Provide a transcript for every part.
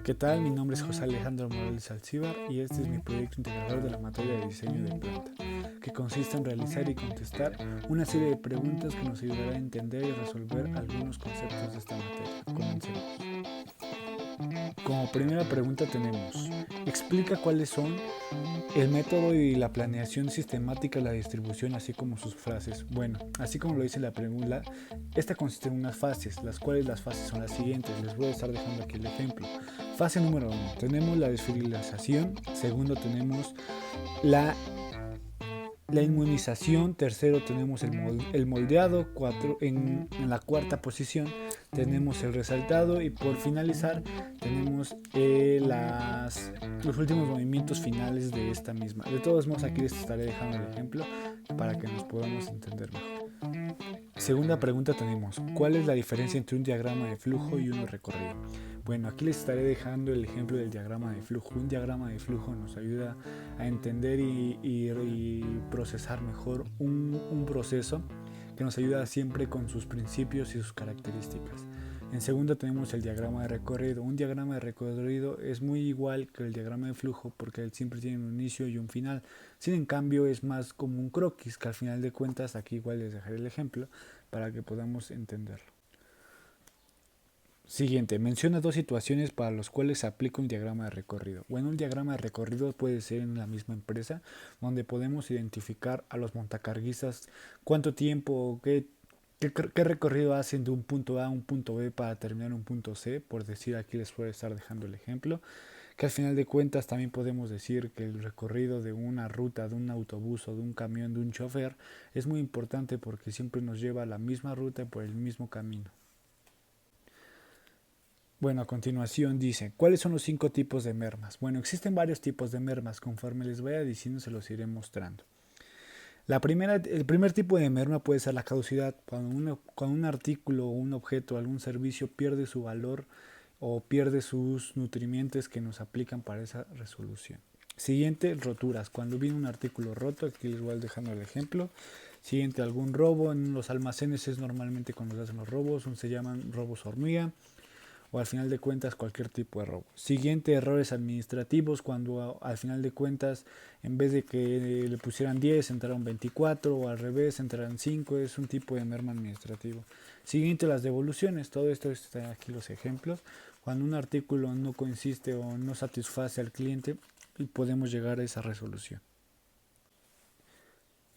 ¿Qué tal? Mi nombre es José Alejandro Morales Alcíbar y este es mi proyecto integrador de la materia de diseño de planta, que consiste en realizar y contestar una serie de preguntas que nos ayudará a entender y resolver algunos conceptos de esta materia. Comencemos. Como primera pregunta tenemos, explica cuáles son el método y la planeación sistemática de la distribución, así como sus fases. Bueno, así como lo dice la pregunta, esta consiste en unas fases, las cuales las fases son las siguientes. Les voy a estar dejando aquí el ejemplo. Fase número 1, tenemos la desfilización. Segundo, tenemos la inmunización. Tercero, tenemos el moldeado. En la cuarta posición tenemos el resaltado y por finalizar tenemos los últimos movimientos finales de esta misma. De todos modos, aquí les estaré dejando el ejemplo para que nos podamos entender mejor. Segunda pregunta tenemos, ¿cuál es la diferencia entre un diagrama de flujo y uno recorrido? Bueno, aquí les estaré dejando el ejemplo del diagrama de flujo. Un diagrama de flujo nos ayuda a entender y procesar mejor un proceso que nos ayuda siempre con sus principios y sus características. En segundo tenemos el diagrama de recorrido. Un diagrama de recorrido es muy igual que el diagrama de flujo porque él siempre tiene un inicio y un final. Sin en cambio es más como un croquis, que al final de cuentas, aquí igual les dejaré el ejemplo para que podamos entenderlo. Siguiente, menciona dos situaciones para las cuales se aplica un diagrama de recorrido. Bueno, un diagrama de recorrido puede ser en la misma empresa, donde podemos identificar a los montacarguistas, cuánto tiempo, qué recorrido hacen de un punto A a un punto B para terminar un punto C, por decir, aquí les puedo estar dejando el ejemplo, que al final de cuentas también podemos decir que el recorrido de una ruta, de un autobús o de un camión, de un chofer, es muy importante porque siempre nos lleva a la misma ruta por el mismo camino. Bueno, a continuación dice, ¿cuáles son los 5 tipos de mermas? Bueno, existen varios tipos de mermas, conforme les vaya diciendo se los iré mostrando. El primer tipo de merma puede ser la caducidad, cuando un artículo o un objeto o algún servicio pierde su valor o pierde sus nutrientes que nos aplican para esa resolución. Siguiente, roturas, cuando viene un artículo roto, aquí les voy dejando el ejemplo. Siguiente, algún robo, en los almacenes es normalmente cuando se hacen los robos, se llaman robos hormiga, o al final de cuentas cualquier tipo de robo. Siguiente, errores administrativos, cuando al final de cuentas en vez de que le pusieran 10 entraron 24 o al revés entraron 5, es un tipo de merma administrativo. Siguiente, las devoluciones, todo esto está aquí los ejemplos, cuando un artículo no consiste o no satisface al cliente y podemos llegar a esa resolución.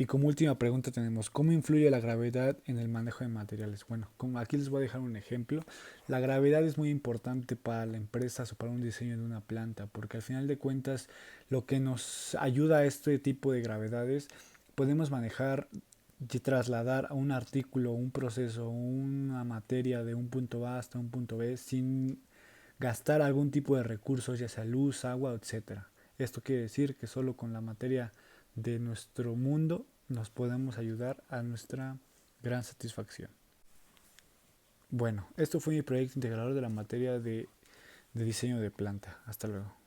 Y como última pregunta tenemos, ¿cómo influye la gravedad en el manejo de materiales? Bueno, como aquí les voy a dejar un ejemplo. La gravedad es muy importante para la empresa o para un diseño de una planta, porque al final de cuentas lo que nos ayuda a este tipo de gravedades, podemos manejar y trasladar a un artículo, un proceso, una materia de un punto A hasta un punto B sin gastar algún tipo de recursos, ya sea luz, agua, etcétera. Esto quiere decir que solo con la materia de nuestro mundo nos podemos ayudar a nuestra gran satisfacción. Bueno, esto fue mi proyecto integrador de la materia de diseño de planta. Hasta luego.